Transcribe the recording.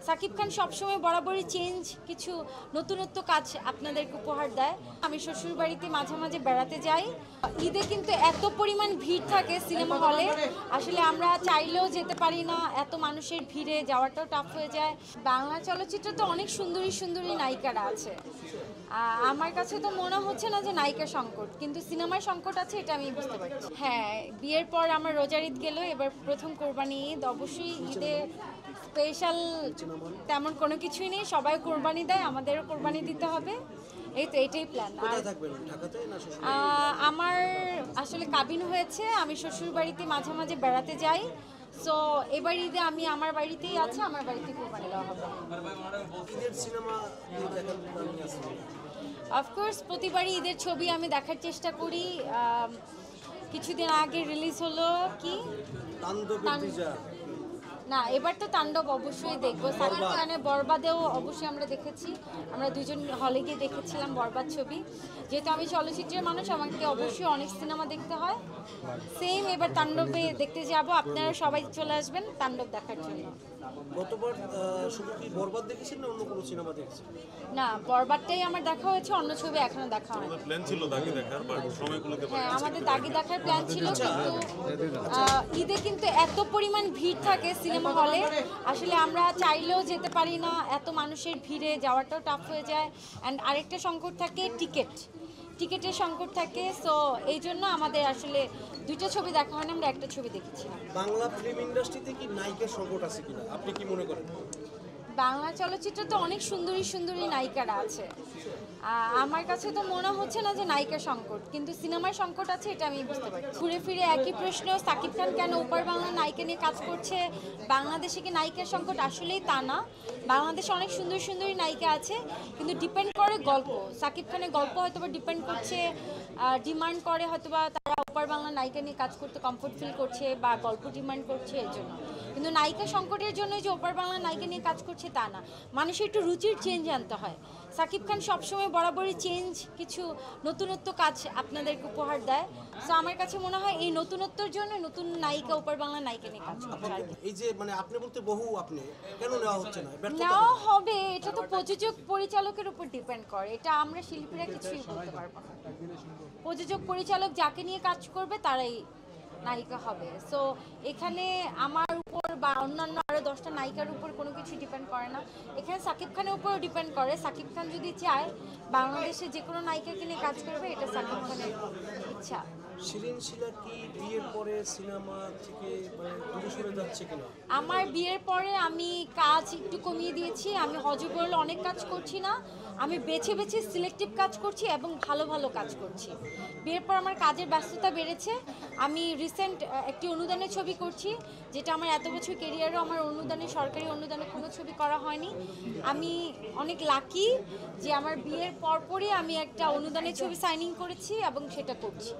সাকিব খান সবসময় বরাবরই চেঞ্জ কিছু নতুনত্ব কাজ আপনাদেরকে উপহার দেয়। আমি শ্বশুর বাড়িতে মাঝে মাঝে বেড়াতে যাই। ঈদে কিন্তু এত পরিমাণ ভিড় থাকে সিনেমা হলে, আসলে আমরা চাইলেও যেতে পারি না, এত মানুষের ভিড়ে যাওয়াটাও টাফ হয়ে যায়। বাংলা চলচ্চিত্রে তো অনেক সুন্দরী সুন্দরী নায়িকারা আছে, আমার কাছে তো মনে হচ্ছে না যে নায়িকা সংকট, কিন্তু সিনেমার সংকট আছে, এটা আমি বুঝতে পারছি। হ্যাঁ, বিয়ের পর আমার রোজার ঈদ গেল, এবার প্রথম কোরবানি ঈদ। অবশ্যই ঈদে স্পেশাল তেমন কোনো কিছুই নেই, সবাই কোরবানি দেয়, আমাদেরও কোরবানি দিতে হবে, এই তো এটাই প্ল্যান। আর আমার আসলে কাবিন হয়েছে, আমি শ্বশুর বাড়িতে মাঝে মাঝে বেড়াতে যাই। সো এবার ঈদে আমি আমার বাড়িতেই আছি, আমার বাড়িতে কোরবানি দেওয়া হবে। অফকোর্স প্রতিবারই ঈদের ছবি আমি দেখার চেষ্টা করি। কিছুদিন আগে রিলিজ হলো কি না, এবার তো তাণ্ডব অবশ্যই দেখবো। সাকিব খানের বরবাদেও অবশ্যই আমরা দেখেছি, আমরা দুজন হলে গিয়ে দেখেছিলাম বরবাদ ছবি। যেহেতু আমি চলচ্চিত্রের মানুষ, আমাকে অবশ্যই অনেক সিনেমা দেখতে হয়। সেম এবার তাণ্ডবে দেখতে যাব, আপনারা সবাই চলে আসবেন তাণ্ডব দেখার জন্য। গতবার শুধু কি বরবাদ দেখেছেন না অন্য কোনো সিনেমা দেখেছেন? না, বরবাদটাই আমার দেখা হয়েছে, অন্য ছবি এখনো দেখা হয়নি। প্ল্যান ছিল দাগি দেখার, বাট সময়গুলোতে হ্যাঁ, আমাদের দাগি দেখার প্ল্যান ছিল, কিন্তু ঈদে কিন্তু এত পরিমাণ ভিড় থাকে সিনেমা হলে, আসলে আমরা চাইলেও যেতে পারি না, এত মানুষের ভিড়ে যাওয়াটাও টাফ হয়ে যায়। অ্যান্ড আরেকটা সংকট থাকে টিকেটের সংকট থাকে। সো এই জন্য আমাদের আসলে দুইটা ছবি দেখা হয় না, আমরা একটা ছবি দেখেছিলাম। বাংলা ফিল্ম ইন্ডাস্ট্রিতে কি নায়িকার সংকট আছে কিনা আপনি কি মনে করেন? বাংলা চলচ্চিত্রে তো অনেক সুন্দরী সুন্দরী নায়িকারা আছে, আমার কাছে তো মনে হচ্ছে না যে নায়িকা সংকট, কিন্তু সিনেমার সংকট আছে, এটা আমি বুঝতে পারছি। ঘুরে ফিরে একই প্রশ্ন, সাকিব খান কেন ওপার বাংলা নায়িকা নিয়ে কাজ করছে, বাংলাদেশে কি নায়িকার সংকট? আসলেই তা না, বাংলাদেশে অনেক সুন্দর সুন্দরী নায়িকা আছে, কিন্তু ডিপেন্ড করে গল্প। সাকিব খানের গল্প হয়তো বা ডিপেন্ড করছে, ডিমান্ড করে হয়তো বা তারা ওপার বাংলা নায়িকা নিয়ে কাজ করতে কমফোর্ট ফিল করছে, বা গল্প ডিমান্ড করছে, এর জন্য। কিন্তু নায়িকা সংকটের জন্য যে ওপার বাংলা নায়িকা নিয়ে কাজ করছে তা না, মানুষের একটু রুচির চেঞ্জ আনতে হয়। সাকিব খান সবসময় বরাবরই চেঞ্জ কিছু নতুনত্ব কাজ আপনাদেরকে উপহার দেয়। সো আমার কাছে মনে হয় এই নতুনত্বের জন্য নতুন নায়িকা ওপার বাংলা নায়িকা নিয়ে কাজ করছে। এই যে মানে আপনি বলতে বহু, আপনি কেন নেওয়া হচ্ছে না? নেওয়া হবে, এটা তো প্রযোজক পরিচালকের উপর ডিপেন্ড করে, এটা আমরা শিল্পীরা কিছুই বলতে পারবো না। প্রযোজক পরিচালক যাকে নিয়ে কাজ করবে তারাই নায়িকা হবে। সো এখানে আমার উপর বা অন্যান্য আরও 10টা নায়িকার উপর কোনো কিছু ডিপেন্ড করে না, এখানে সাকিব খানের উপরও ডিপেন্ড করে। সাকিব খান যদি চায় বাংলাদেশে যে কোনো নায়িকাকে নিয়ে কাজ করবে, এটা সাকিব খানের ইচ্ছা। শিরিন শিলা কি বিয়ের পরে সিনেমা থেকে দূরে সরে যাচ্ছে কিনা? আমার বিয়ের পরে আমি কাজ একটু কমিয়ে দিয়েছি, আমি হজবরল অনেক কাজ করছি না, আমি বেছে বেছে সিলেক্টিভ কাজ করছি এবং ভালো ভালো কাজ করছি। বিয়ের পর আমার কাজের ব্যস্ততা বেড়েছে। আমি রিসেন্ট একটি অনুদানের ছবি করছি, যেটা আমার এত বছর কেরিয়ারেও আমার অনুদানে, সরকারি অনুদানে কোনো ছবি করা হয়নি। আমি অনেক লাকি যে আমার বিয়ের পরপরই আমি একটা অনুদানের ছবি সাইনিং করেছি এবং সেটা করছি।